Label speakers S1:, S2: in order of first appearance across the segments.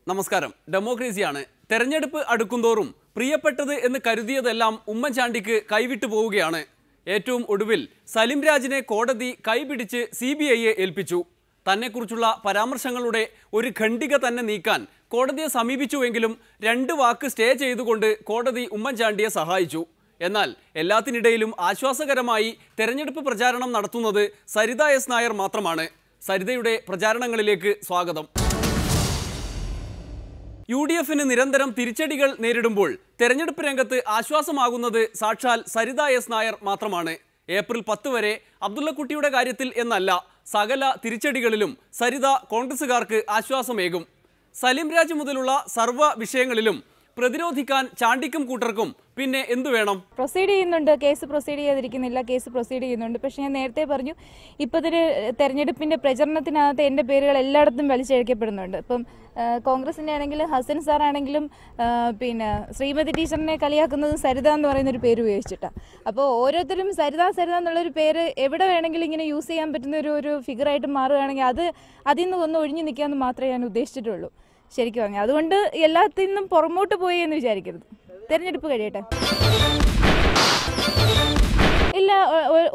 S1: നമസ്കാരം. ഡെമോക്രസിയാണ്. തെരഞ്ഞെടുപ്പ് അടുക്കുന്തോറും പ്രിയപ്പെട്ടത് എന്ന് കരുതിയതെല്ലാം ഉമ്മൻചാണ്ടിക്ക് കൈവിട്ടു പോവുകയാണ്. ഏറ്റവും ഒടുവിൽ സലിം രാജിനെ കോടതി കൈപിടിച്ച് CBIയെ ഏൽപ്പിച്ചു. തന്നെക്കുറിച്ചുള്ള പരാമർശങ്ങളുടെ ഒരു ഖണ്ഡിക തന്നെ നീക്കാൻ കോടതിയെ സമീപിച്ചുവെങ്കിലും 2 വാക്ക് സ്റ്റേ ചെയ്തുകൊണ്ട് കോടതി ഉമ്മൻചാണ്ടിയെ സഹായിച്ചു. എന്നാൽ എല്ലാത്തിനിടയിലും ആശ്വാസകരമായി തെരഞ്ഞെടുപ്പ് പ്രചാരണം നടത്തുന്നത് സരിത എസ് നായർ മാത്രമാണ്. സരിതയുടെ പ്രചാരണങ്ങളിലേക്ക് സ്വാഗതം. UDFന് നിരന്തരം തിരിച്ചടികൾ നേരിടുമ്പോൾ തെരഞ്ഞെടുപ്പ് രംഗത്ത് ആശ്വാസമാകുന്നത് സാക്ഷാൽ സരിത എസ് നായർ മാത്രമാണ്. ഏപ്രിൽ 10 വരെ അബ്ദുള്ളക്കുട്ടിയുടെ കാര്യത്തിൽ എന്നല്ല, സകല തിരിച്ചടികളിലും സരിത കോൺഗ്രസുകാർക്ക് ആശ്വാസമേകും. സലിം രാജ് മുതലുള്ള സർവ്വ വിഷയങ്ങളിലും പ്രതിരോധിക്കാൻ ചാണ്ടിക്കും കൂട്ടർക്കും പിന്നെ എന്തു വേണം?
S2: പ്രൊസീഡ് ചെയ്യുന്നുണ്ട്, കേസ് പ്രൊസീഡ് ചെയ്തിരിക്കുന്നില്ല, കേസ് പ്രൊസീഡ് ചെയ്യുന്നുണ്ട്. പക്ഷേ ഞാൻ നേരത്തെ പറഞ്ഞു, ഇപ്പോഴത്തെ തെരഞ്ഞെടുപ്പിൻ്റെ പ്രചരണത്തിനകത്ത് എൻ്റെ പേരുകൾ എല്ലായിടത്തും വലിച്ചഴിക്കപ്പെടുന്നുണ്ട്. ഇപ്പം കോൺഗ്രസിൻ്റെ ആണെങ്കിലും ഹസൻ സാറാണെങ്കിലും പിന്നെ ശ്രീമതി ടീച്ചറിനെ കളിയാക്കുന്നത് സരിത എന്ന് പറയുന്നൊരു പേര് ഉപയോഗിച്ചിട്ടാണ്. അപ്പോൾ ഓരോരുത്തരും സരിത എന്നുള്ളൊരു പേര് എവിടെ വേണമെങ്കിലും ഇങ്ങനെ യൂസ് ചെയ്യാൻ പറ്റുന്ന ഒരു ഫിഗറായിട്ട് മാറുകയാണെങ്കിൽ അതിൽ നിന്ന് ഒന്ന് ഒഴിഞ്ഞു നിൽക്കാമെന്ന് മാത്രമേ ഞാൻ ഉദ്ദേശിച്ചിട്ടുള്ളൂ. ശരിക്കും പറഞ്ഞു. അതുകൊണ്ട് എല്ലാത്തിൽ നിന്നും പുറമോട്ട് പോയി എന്ന് വിചാരിക്കരുത്. തെരഞ്ഞെടുപ്പ് കഴിയട്ടെ. ഇല്ല,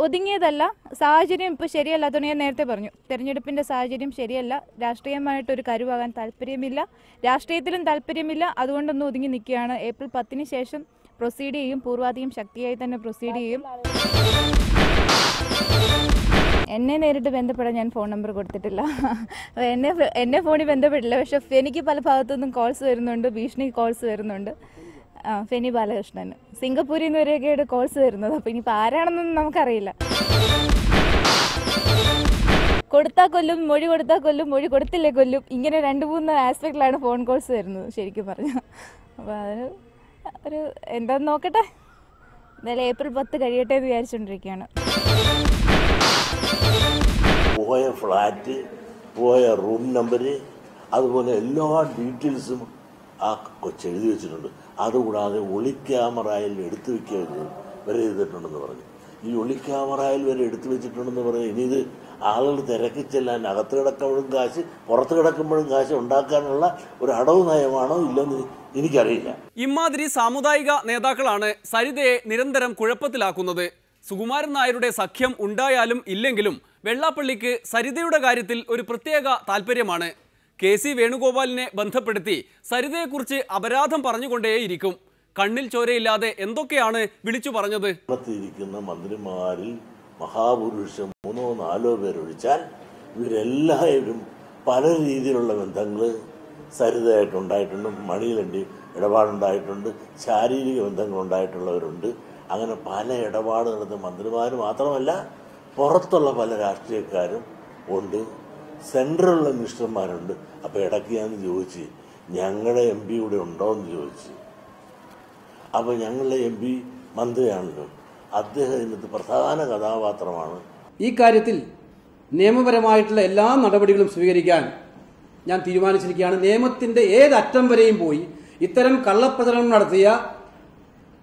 S2: ഒതുങ്ങിയതല്ല. സാഹചര്യം ഇപ്പോൾ ശരിയല്ലാത്തതുകൊണ്ട് ഞാൻ നേരത്തെ പറഞ്ഞു, തെരഞ്ഞെടുപ്പിൻ്റെ സാഹചര്യം ശരിയല്ല. രാഷ്ട്രീയമായിട്ടൊരു കരുവാകാൻ താല്പര്യമില്ല, രാഷ്ട്രീയത്തിലും താല്പര്യമില്ല. അതുകൊണ്ടൊന്നും ഒതുങ്ങി നിൽക്കുകയാണ്. ഏപ്രിൽ 10 ശേഷം പ്രൊസീഡ് ചെയ്യും, പൂർവാധികം ശക്തിയായി തന്നെ പ്രൊസീഡ് ചെയ്യും. എന്നെ നേരിട്ട് ബന്ധപ്പെടാൻ ഞാൻ ഫോൺ നമ്പർ കൊടുത്തിട്ടില്ല. എന്നെ ഫോണിൽ ബന്ധപ്പെട്ടില്ല. പക്ഷെ ഫെനിക്ക് പല ഭാഗത്തുനിന്നും കോൾസ് വരുന്നുണ്ട്, ഭീഷണി കോൾസ് വരുന്നുണ്ട്. ഫെനി ബാലകൃഷ്ണന് സിംഗപ്പൂരിൽ നിന്ന് വരെയൊക്കെയായിട്ട് കോൾസ് വരുന്നത്. അപ്പോൾ ഇനിയിപ്പോൾ ആരാണെന്നൊന്നും നമുക്കറിയില്ല. കൊടുത്താൽ കൊല്ലും, മൊഴി കൊടുത്താൽ കൊല്ലും, മൊഴി കൊടുത്തില്ലേ കൊല്ലും, ഇങ്ങനെ 2-3 ആസ്പെക്റ്റിലാണ് ഫോൺ കോൾസ് വരുന്നത് ശരിക്കും പറഞ്ഞു. അപ്പോൾ ഒരു എന്താന്ന് നോക്കട്ടെ. എന്തായാലും ഏപ്രിൽ 10 കഴിയട്ടെ എന്ന് വിചാരിച്ചുകൊണ്ടിരിക്കുകയാണ്.
S3: പോയ ഫ്ലാറ്റ്, പോയ റൂം നമ്പർ, അതുപോലെ എല്ലാ ഡീറ്റെയിൽസും ആ കൊച്ചെഴുതി വെച്ചിട്ടുണ്ട്. അതുകൂടാതെ ഒളിക്യാമറയിൽ എടുത്തു വയ്ക്കുക വരെ ചെയ്തിട്ടുണ്ടെന്ന് പറഞ്ഞു. ഈ ഒളിക്യാമറയിൽ വരെ എടുത്തു വെച്ചിട്ടുണ്ടെന്ന് പറഞ്ഞ് ഇനി ഇത് ആളുകൾ തിരക്കി ചെല്ലാൻ, അകത്ത് കിടക്കുമ്പോഴും കാശ്, പുറത്ത് കിടക്കുമ്പോഴും കാശ് ഉണ്ടാക്കാനുള്ള ഒരു അടവ് നയമാണോ ഇല്ലെന്ന് എനിക്കറിയില്ല.
S1: ഇമാതിരി സാമുദായിക നേതാക്കളാണ് സരിതയെ നിരന്തരം കുഴപ്പത്തിലാക്കുന്നത്. സുകുമാരൻ നായരുടെ സഖ്യം ഉണ്ടായാലും ഇല്ലെങ്കിലും വെള്ളാപ്പള്ളിക്ക് സരിതയുടെ കാര്യത്തിൽ ഒരു പ്രത്യേക താല്പര്യമാണ്. KC വേണുഗോപാലിനെ ബന്ധപ്പെടുത്തി സരിതയെക്കുറിച്ച് അപരാധം പറഞ്ഞുകൊണ്ടേയിരിക്കും. കണ്ണിൽ ചോരയില്ലാതെ എന്തൊക്കെയാണ് വിളിച്ചു പറഞ്ഞത്.
S3: ഇരിക്കുന്ന മന്ത്രിമാരിൽ മഹാപുരുഷം 3-4 പേരൊഴിച്ചാൽ ഇവരെല്ലാവരും പല രീതിയിലുള്ള ബന്ധങ്ങൾ സരിതയായിട്ടുണ്ടായിട്ടുണ്ട്. മണിയിലണ്ടി ഇടപാടുണ്ടായിട്ടുണ്ട്, ശാരീരിക ബന്ധങ്ങൾ ഉണ്ടായിട്ടുള്ളവരുണ്ട്. അങ്ങനെ പല ഇടപാട് നടത്തുന്ന മന്ത്രിമാർ മാത്രമല്ല, പുറത്തുള്ള പല രാഷ്ട്രീയക്കാരും ഉണ്ട്, സെൻട്രലുള്ള മിനിസ്റ്റർമാരുണ്ട്. അപ്പോൾ ഇടയ്ക്ക് ഞാൻ ചോദിച്ച്, ഞങ്ങളുടെ MP ഇവിടെ ഉണ്ടോ എന്ന് ചോദിച്ചു. അപ്പോൾ ഞങ്ങളുടെ MP മന്ത്രിയാണല്ലോ, അദ്ദേഹം ഇതിനകത്ത് പ്രധാന കഥാപാത്രമാണ്.
S4: ഈ കാര്യത്തിൽ നിയമപരമായിട്ടുള്ള എല്ലാ നടപടികളും സ്വീകരിക്കാൻ ഞാൻ തീരുമാനിച്ചിരിക്കുകയാണ്. നിയമത്തിൻ്റെ ഏതറ്റം വരെയും പോയി ഇത്തരം കള്ളപ്രചരണം നടത്തിയ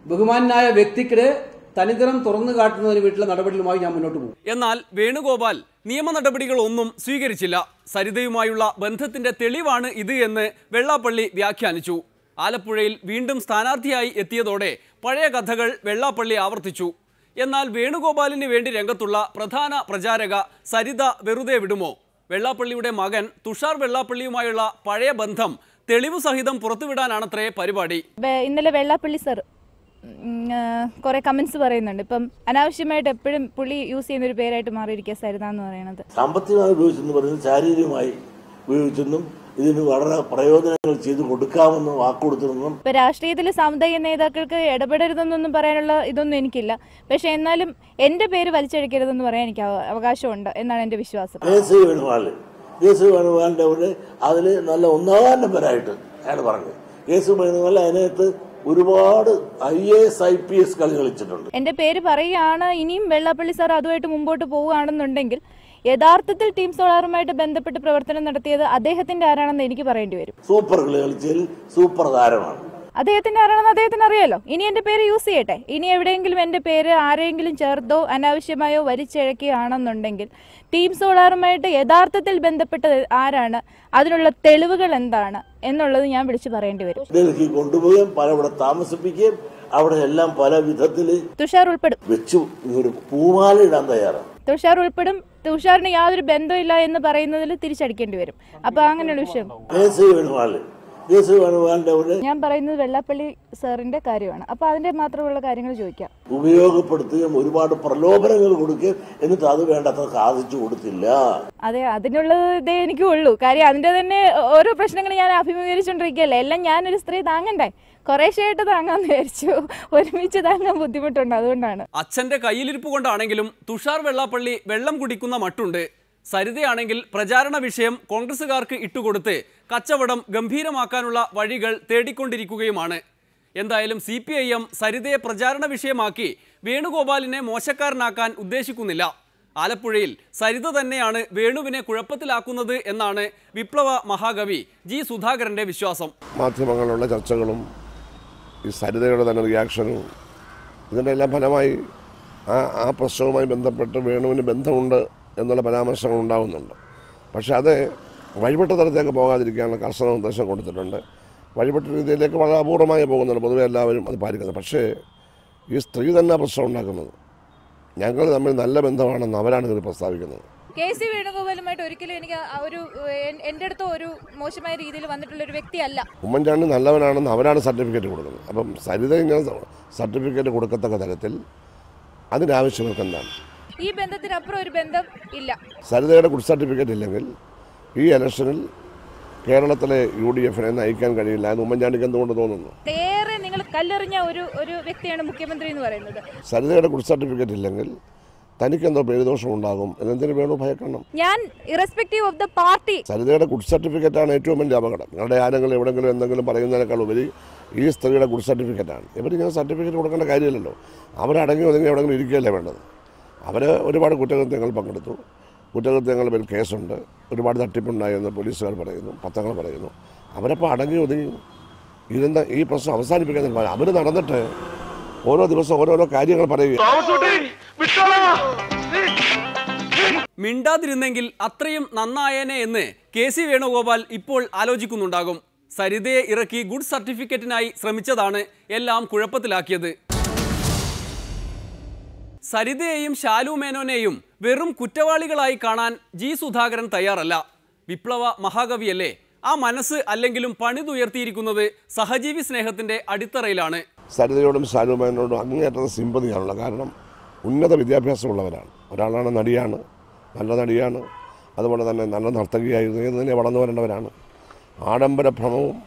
S4: ബഹുമാനായ വ്യക്തിക്കിടെ തനിതരം തുറന്നു കാട്ടുന്നതിന് വീട്ടിലെ നടപടികളുമായി ഞാൻ മുന്നോട്ട് പോകും.
S1: എന്നാൽ വേണുഗോപാൽ നിയമ നടപടികളൊന്നും സ്വീകരിച്ചില്ല. സരിതയുമായുള്ള ബന്ധത്തിന്റെ തെളിവാണ് ഇത് എന്ന് വെള്ളാപ്പള്ളി വ്യാഖ്യാനിച്ചു. ആലപ്പുഴയിൽ വീണ്ടും സ്ഥാനാർത്ഥിയായി എത്തിയതോടെ പഴയ കഥകൾ വെള്ളാപ്പള്ളി ആവർത്തിച്ചു. എന്നാൽ വേണുഗോപാലിന് വേണ്ടി രംഗത്തുള്ള പ്രധാന പ്രചാരക സരിത വെറുതെ വിടുമോ? വെള്ളാപ്പള്ളിയുടെ മകൻ തുഷാർ വെള്ളാപ്പള്ളിയുമായുള്ള പഴയ ബന്ധം തെളിവ് സഹിതം പുറത്തുവിടാനാണത്രേ പരിപാടി.
S2: ഇന്നലെ വെള്ളാപ്പള്ളി സർ കുറെ കമന്റ്സ് പറയുന്നുണ്ട്. ഇപ്പം അനാവശ്യമായിട്ട് എപ്പോഴും പുള്ളി യൂസ് ചെയ്യുന്ന ഒരു പേരായിട്ട് മാറിയിരിക്കുക സരിത എന്ന് പറയുന്നത്.
S3: സാമ്പത്തികമായി ഉപയോഗിച്ചെന്ന് പറയുന്നത് ശാരീരികമായി ഉപയോഗിച്ചെന്നും ഇതിന് വളരെ പ്രയോജനങ്ങൾ ചെയ്തു കൊടുക്കാമെന്നും വാക്കുകൊടുത്തിരുന്നു.
S2: ഇപ്പൊ രാഷ്ട്രീയത്തിലെ സാമുദായിക നേതാക്കൾക്ക് ഇടപെടരുതെന്നൊന്നും പറയാനുള്ള ഇതൊന്നും എനിക്കില്ല. പക്ഷെ എന്നാലും എന്റെ പേര് വലിച്ചഴിക്കരുതെന്ന് പറയാൻ എനിക്ക് അവകാശമുണ്ട് എന്നാണ് എന്റെ വിശ്വാസം.
S3: കേസ് വേണുഗോപാലിന്റെ അവിടെ അതിൽ നല്ല 1ാം നമ്പരായിട്ട് അയാൾ പറഞ്ഞു. കേസ് വേണുഗോപാൽ അതിനകത്ത് ഒരുപാട് IAS IPS കളി കളിച്ചിട്ടുണ്ട്.
S2: എന്റെ പേര് പറയുകയാണ്. ഇനിയും വെള്ളാപ്പള്ളി സാർ അതുമായിട്ട് മുമ്പോട്ട് പോവുകയാണെന്നുണ്ടെങ്കിൽ യഥാർത്ഥത്തിൽ ടീം സോളാറുമായിട്ട് ബന്ധപ്പെട്ട് പ്രവർത്തനം നടത്തിയത് അദ്ദേഹത്തിന്റെ ആരാണെന്ന് എനിക്ക് പറയേണ്ടി വരും.
S3: സൂപ്പർ കളി കളിച്ചതിൽ സൂപ്പർ താരമാണ്.
S2: അദ്ദേഹത്തിന് അറിയണമെന്ന് അദ്ദേഹത്തിന് അറിയാലോ. ഇനി എൻ്റെ പേര് യൂസ് ചെയ്യട്ടെ. ഇനി എവിടെയെങ്കിലും എൻ്റെ പേര് ആരെങ്കിലും ചേർത്തോ അനാവശ്യമായോ വലിച്ചിഴക്കുകയാണെന്നുണ്ടെങ്കിൽ ടീം സോളാറുമായിട്ട് യഥാർത്ഥത്തിൽ ബന്ധപ്പെട്ടത് ആരാണ്, അതിനുള്ള തെളിവുകൾ എന്താണ് എന്നുള്ളത് ഞാൻ വിളിച്ചു പറയേണ്ടി വരും.
S3: ഡൽഹി കൊണ്ടുപോവുകയും പലവിടെ താമസിപ്പിക്കുകയും അവിടെ എല്ലാം പല വിധത്തിൽ
S2: തുഷാർ ഉൾപ്പെടും.
S3: വെച്ചു ഒരു പൂമാല ഇടാൻ തയ്യാറാണ്.
S2: തുഷാർ ഉൾപ്പെടും. തുഷാറിന് യാതൊരു ബന്ധമില്ല എന്ന് പറയുന്നതിൽ തിരിച്ചടിക്കേണ്ടി വരും. അപ്പൊ അങ്ങനെയുള്ള വിഷയം ഞാൻ പറയുന്നത് വെള്ളാപ്പള്ളി സാറിന്റെ കാര്യമാണ്. അപ്പൊ അതിന്റെ മാത്രമുള്ള കാര്യങ്ങൾ ചോദിക്കാം.
S3: ഉപയോഗപ്പെടുത്തുകയും ഒരുപാട് പ്രലോഭനങ്ങൾ കൊടുക്കുകയും എന്നിട്ട് അത് വേണ്ടത്ര സാധിച്ചു കൊടുത്തില്ല.
S2: അതെ, അതിനുള്ളത് ഇതേ എനിക്ക് ഉള്ളൂ. കാര്യം അതിന്റെ തന്നെ ഓരോ പ്രശ്നങ്ങൾ ഞാൻ അഭിമുഖീകരിച്ചോണ്ടിരിക്കുകയല്ലേ. എല്ലാം ഞാനൊരു സ്ത്രീ താങ്ങണ്ടേ, കുറേശ്ശായിട്ട് താങ്ങാന്ന് വിചാരിച്ചു. ഒരുമിച്ച് താങ്ങാൻ ബുദ്ധിമുട്ടുണ്ട്, അതുകൊണ്ടാണ്.
S1: അച്ഛന്റെ കയ്യിലിരിപ്പ് കൊണ്ടാണെങ്കിലും തുഷാർ വെള്ളാപ്പള്ളി വെള്ളം കുടിക്കുന്ന മട്ടുണ്ട്. സരിതയാണെങ്കിൽ പ്രചാരണ വിഷയം കോൺഗ്രസുകാർക്ക് ഇട്ടുകൊടുത്ത് കച്ചവടം ഗംഭീരമാക്കാനുള്ള വഴികൾ തേടിക്കൊണ്ടിരിക്കുകയുമാണ്. എന്തായാലും CPIM സരിതയെ പ്രചാരണ വിഷയമാക്കി വേണുഗോപാലിനെ മോശക്കാരനാക്കാൻ ഉദ്ദേശിക്കുന്നില്ല. ആലപ്പുഴയിൽ സരിത തന്നെയാണ് വേണുവിനെ കുഴപ്പത്തിലാക്കുന്നത് എന്നാണ് വിപ്ലവ മഹാകവി G. സുധാകരന്റെ വിശ്വാസം.
S5: മാധ്യമങ്ങളിലുള്ള ചർച്ചകളും ഈ സരിതയുടെ തന്നെ റിയാക്ഷനും ഇതിൻ്റെ എല്ലാം ഫലമായി ആ പ്രശ്നവുമായി ബന്ധപ്പെട്ട് വേണുവിന് ബന്ധമുണ്ട് എന്നുള്ള പരാമർശങ്ങൾ ഉണ്ടാകുന്നുണ്ട്. പക്ഷെ അത് വഴിപെട്ട തരത്തേക്ക് പോകാതിരിക്കാനുള്ള കർശന നിർദ്ദേശം കൊടുത്തിട്ടുണ്ട്. വഴിപെട്ട രീതിയിലേക്ക് വളരെ അപൂർവമായി പോകുന്നുണ്ട്. പൊതുവെ എല്ലാവരും അത് പാലിക്കുന്നത്. പക്ഷേ ഈ സ്ത്രീ തന്നെ പ്രശ്നം ഉണ്ടാക്കുന്നത്. ഞങ്ങൾ തമ്മിൽ നല്ല ബന്ധമാണെന്ന് അവരാണ് ഇതിൽ പ്രസ്താവിക്കുന്നത്.
S2: KC വേണുഗോപാലുമായിട്ട് ഒരിക്കലും എനിക്ക് എൻ്റെ അടുത്ത് ഒരു മോശമായ രീതിയിൽ വന്നിട്ടുള്ള ഒരു വ്യക്തിയല്ല.
S5: ഉമ്മൻചാണ്ടി നല്ലവനാണെന്ന് അവരാണ് സർട്ടിഫിക്കറ്റ് കൊടുക്കുന്നത്. അപ്പം സരിത ഇങ്ങനെ സർട്ടിഫിക്കറ്റ് കൊടുക്കത്തക്ക തരത്തിൽ അതിൻ്റെ ആവശ്യങ്ങൾക്ക് എന്താണ്?
S2: ഈ ബന്ധത്തിനപ്പുറം ഒരു ബന്ധം ഇല്ല.
S5: സരിതയുടെ ഗുഡ് സർട്ടിഫിക്കറ്റ് ഇല്ലെങ്കിൽ ഈ ഇലക്ഷനിൽ കേരളത്തിലെ UDF-നെ നയിക്കാൻ കഴിയില്ല എന്ന് ഉമ്മൻചാണ്ടിക്ക് എന്തുകൊണ്ട് തോന്നുന്നു?
S2: ഏറെ നിങ്ങൾ കല്ലെറിഞ്ഞ ഒരു വ്യക്തിയാണ് മുഖ്യമന്ത്രി എന്ന് പറയുന്നത്.
S5: സരിതയുടെ ഗുഡ് സർട്ടിഫിക്കറ്റ് ഇല്ലെങ്കിൽ തനിക്കെന്തോ പേരുദോഷം ഉണ്ടാകും എന്നതിന് വേണു ഭയക്കണം.
S2: ഞാൻ ഇറസ്പെക്റ്റീവ് ഓഫ് ദ പാർട്ടി
S5: സരിതയുടെ ഗുഡ് സർട്ടിഫിക്കറ്റാണ് ഏറ്റവും വലിയ അപകടം. നിങ്ങളുടെ ആരെങ്കിലും എവിടെയെങ്കിലും എന്തെങ്കിലും പറയുന്നതിനേക്കാൾ ഉപരി ഈ സ്ത്രീയുടെ ഗുഡ് സർട്ടിഫിക്കറ്റാണ്. ഇവരിങ്ങനെ സർട്ടിഫിക്കറ്റ് കൊടുക്കേണ്ട കാര്യമില്ലല്ലോ. അവരടങ്ങി ഒതുങ്ങി എവിടെയെങ്കിലും ഇരിക്കുകയല്ലേ വേണ്ടത്. അവർ ഒരുപാട് കുറ്റകൃത്യങ്ങൾ പങ്കെടുത്തു. കുറ്റകൃത്യങ്ങളുടെ പേരിൽ കേസുണ്ട്. ഒരുപാട് തട്ടിപ്പുണ്ടായെന്ന് പോലീസുകാർ പറയുന്നു, പത്രങ്ങൾ പറയുന്നു. അവരപ്പോൾ അടങ്ങി ഒതുങ്ങി ഇരുന്ന ഈ പ്രശ്നം അവസാനിപ്പിക്കാൻ അവർ നടന്നിട്ട് ഓരോ ദിവസം ഓരോരോ കാര്യങ്ങൾ പറയുക.
S1: മിണ്ടാതിരുന്നെങ്കിൽ അത്രയും നന്നായേനെ എന്ന് KC വേണുഗോപാൽ ഇപ്പോൾ ആലോചിക്കുന്നുണ്ടാകും. സരിതയെ ഇറക്കി ഗുഡ് സർട്ടിഫിക്കറ്റിനായി ശ്രമിച്ചതാണ് എല്ലാം കുഴപ്പത്തിലാക്കിയത്. സരിതയെയും ശാലു മേനോനെയും വെറും കുറ്റവാളികളായി കാണാൻ G. സുധാകരൻ തയ്യാറല്ല. വിപ്ലവ മഹാകവിയല്ലേ. ആ മനസ്സ് അല്ലെങ്കിലും പണിതുയർത്തിയിരിക്കുന്നത് സഹജീവി സ്നേഹത്തിന്റെ അടിത്തറയിലാണ്.
S5: സരിതയോടും ശാലു മേനോടും അങ്ങേയറ്റത്തെ സിമ്പതിയാണുള്ളത്. കാരണം ഉന്നത വിദ്യാഭ്യാസമുള്ളവരാണ്. ഒരാളാണ് നടിയാണ്, നല്ല നടിയാണ്. അതുപോലെ തന്നെ നല്ല നർത്തകിയായിരുന്നു. ഏത് തന്നെ വളർന്നു വരേണ്ടവരാണ്. ആഡംബര ഭ്രമവും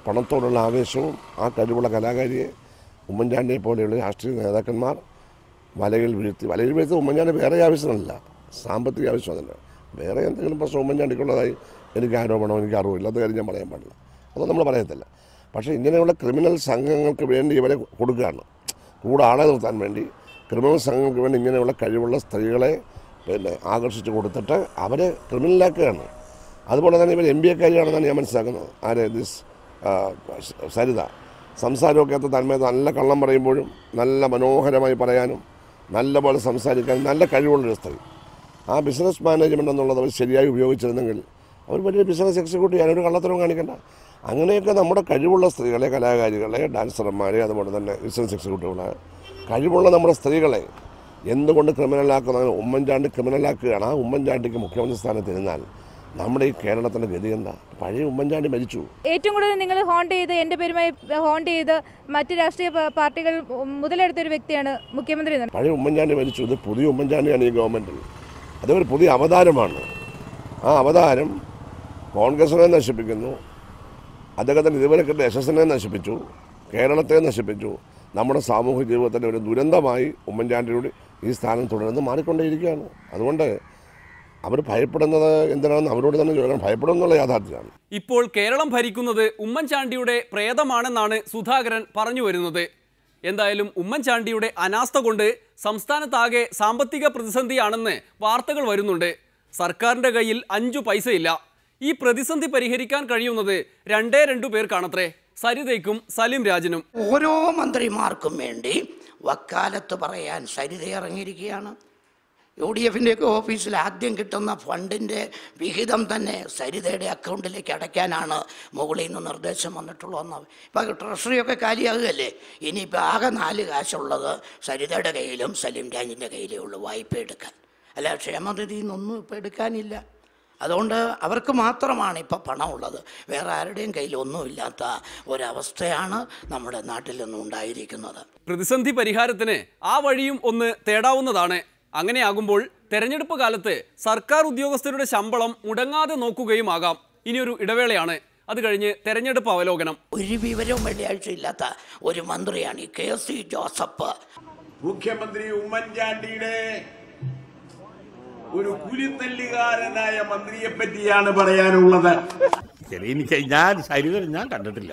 S5: പണത്തോടുള്ള ആവേശവും ആ കഴിവുള്ള കലാകാരിയെ ഉമ്മൻചാണ്ടിയെ പോലെയുള്ള രാഷ്ട്രീയ നേതാക്കന്മാർ വലയിൽ വീഴ്ത്തി ഉമ്മൻചാണ്ടി വേറെ ആവശ്യമല്ല, സാമ്പത്തിക ആവശ്യം തന്നെ. വേറെ എന്തെങ്കിലും പ്രശ്നം ഉമ്മൻചാണ്ടിക്കുള്ളതായി എനിക്ക് ആരോപണം, എനിക്ക് അറിവില്ല. അത് കാര്യം ഞാൻ പറയാൻ പാടില്ല, അതൊന്നും നമ്മൾ പറയത്തില്ല. പക്ഷേ ഇങ്ങനെയുള്ള ക്രിമിനൽ സംഘങ്ങൾക്ക് വേണ്ടി ഇവരെ കൊടുക്കുകയാണ്. കൂടെ ആളെ നിർത്താൻ വേണ്ടി ക്രിമിനൽ സംഘങ്ങൾക്ക് വേണ്ടി ഇങ്ങനെയുള്ള കഴിവുള്ള സ്ത്രീകളെ ആകർഷിച്ച് കൊടുത്തിട്ട് അവരെ ക്രിമിനലാക്കുകയാണ്. അതുപോലെ തന്നെ ഇവർ MBA-കാരിയാണെന്നാണ് ഞാൻ മനസ്സിലാക്കുന്നത്. സരിത സംസാരമൊക്കെ തന്മേ നല്ല കള്ളം പറയുമ്പോഴും നല്ല മനോഹരമായി പറയാനും നല്ലപോലെ സംസാരിക്കാനും നല്ല കഴിവുള്ളൊരു സ്ത്രീ. ആ ബിസിനസ് മാനേജ്മെൻ്റ് എന്നുള്ളത് അവർ ശരിയായി ഉപയോഗിച്ചിരുന്നെങ്കിൽ അവർ വലിയ ബിസിനസ് എക്സിക്യൂട്ട് ചെയ്യാൻ ഒരു കള്ളത്തരവും കാണിക്കേണ്ട. അങ്ങനെയൊക്കെ നമ്മുടെ കഴിവുള്ള സ്ത്രീകളെ, കലാകാരികളെ, ഡാൻസർമാരെ, അതുപോലെ തന്നെ ബിസിനസ് എക്സിക്യൂട്ടീവുകളെ, കഴിവുള്ള നമ്മുടെ സ്ത്രീകളെ എന്തുകൊണ്ട് ക്രിമിനലാക്കുന്നത്? ഉമ്മൻചാണ്ടി ക്രിമിനലാക്കുകയാണ്. ആ ഉമ്മൻചാണ്ടിക്ക് മുഖ്യമന്ത്രി സ്ഥാനത്ത് ഇരുന്നാൽ നമ്മുടെ ഈ കേരളത്തിൻ്റെ ഗതി എന്താ? പഴയ ഉമ്മൻചാണ്ടി മരിച്ചു.
S2: ഏറ്റവും കൂടുതൽ നിങ്ങൾ ഹോണ്ട് ചെയ്ത് എൻ്റെ പേരുമായി ഹോണ്ട് ചെയ്ത് മറ്റ് രാഷ്ട്രീയ പാർട്ടികൾ മുതലെടുത്തൊരു വ്യക്തിയാണ് മുഖ്യമന്ത്രി.
S5: പഴയ ഉമ്മൻചാണ്ടി മരിച്ചു. ഇത് പുതിയ ഉമ്മൻചാണ്ടിയാണ് ഈ ഗവൺമെൻറ്റിൽ. അതൊരു പുതിയ അവതാരമാണ്. ആ അവതാരം കോൺഗ്രസിനെ നശിപ്പിക്കുന്നു. അദ്ദേഹത്തിൻ്റെ ഇതുവരെ കിട്ടിയ യശസ്സിനെ നശിപ്പിച്ചു, കേരളത്തെ നശിപ്പിച്ചു. നമ്മുടെ സാമൂഹിക ജീവിതത്തിൻ്റെ ഒരു ദുരന്തമായി ഉമ്മൻചാണ്ടിയുടെ ഈ സ്ഥാനം തുടർന്ന് മാറിക്കൊണ്ടേയിരിക്കുകയാണ്. അതുകൊണ്ട് അവർ ഭയപ്പെടുന്നത് എന്തിനാണെന്ന് അവരോട് തന്നെ ചോദിക്കണം. ഭയപ്പെടുന്നുള്ള യാഥാർത്ഥ്യമാണ്.
S1: ഇപ്പോൾ കേരളം ഭരിക്കുന്നത് ഉമ്മൻചാണ്ടിയുടെ പ്രേതമാണെന്നാണ് സുധാകരൻ പറഞ്ഞു വരുന്നത്. എന്തായാലും ഉമ്മൻചാണ്ടിയുടെ അനാസ്ഥ കൊണ്ട് സംസ്ഥാനത്താകെ സാമ്പത്തിക പ്രതിസന്ധിയാണെന്ന് വാർത്തകൾ വരുന്നുണ്ട്. സർക്കാരിൻ്റെ കയ്യിൽ 5 പൈസയില്ല. ഈ പ്രതിസന്ധി പരിഹരിക്കാൻ കഴിയുന്നത് 2 പേർക്കാണത്രേ. സരിതയ്ക്കും സലിം രാജിനും.
S6: ഓരോ മന്ത്രിമാർക്കും വേണ്ടി വക്കാലത്ത് പറയാൻ സരിത ഇറങ്ങിയിരിക്കുകയാണ്. UDF-ൻ്റെയൊക്കെ ഓഫീസിൽ ആദ്യം കിട്ടുന്ന ഫണ്ടിൻ്റെ വിഹിതം തന്നെ സരിതയുടെ അക്കൗണ്ടിലേക്ക് അടയ്ക്കാനാണ് മുകളിൽ നിന്ന് നിർദ്ദേശം വന്നിട്ടുള്ളതെന്ന്. ഇപ്പോൾ ട്രഷറിയൊക്കെ കാലിയാകുകയല്ലേ. ഇനിയിപ്പോൾ ആകെ 4 കാശുള്ളത് സരിതയുടെ കയ്യിലും സലിം രാജിൻ്റെ കയ്യിലേ ഉള്ളൂ വായ്പ എടുക്കാൻ. അല്ല, ക്ഷേമനിധിയിൽ നിന്നൊന്നും ഇപ്പോൾ എടുക്കാനില്ല. അതുകൊണ്ട് അവർക്ക് മാത്രമാണ് ഇപ്പോൾ പണമുള്ളത്. വേറെ ആരുടെയും കയ്യിൽ ഒന്നുമില്ലാത്ത ഒരവസ്ഥയാണ് നമ്മുടെ നാട്ടിൽ നിന്നും ഉണ്ടായിരിക്കുന്നത്.
S1: പ്രതിസന്ധി പരിഹാരത്തിന് ആ വഴിയും ഒന്ന് തേടാവുന്നതാണ്. അങ്ങനെയാകുമ്പോൾ തെരഞ്ഞെടുപ്പ് കാലത്ത് സർക്കാർ ഉദ്യോഗസ്ഥരുടെ ശമ്പളം മുടങ്ങാതെ നോക്കുകയുമാകാം. ഇനിയൊരു ഇടവേളയാണ്. അത് കഴിഞ്ഞ് തെരഞ്ഞെടുപ്പ് അവലോകനം.
S6: ഒരു വിവരവും വെള്ളിയാഴ്ച ഇല്ലാത്ത ഒരു മന്ത്രിയാണ് ഈ KC ജോസഫ്.
S7: മുഖ്യമന്ത്രി ഉമ്മൻചാണ്ടിയുടെ ഒരു കുലിത്തല്ലുകാരനായ മന്ത്രിയെ പറ്റിയാണ് പറയാനുള്ളത്.
S8: ഞാൻ സരിത ഞാൻ കണ്ടിട്ടില്ല.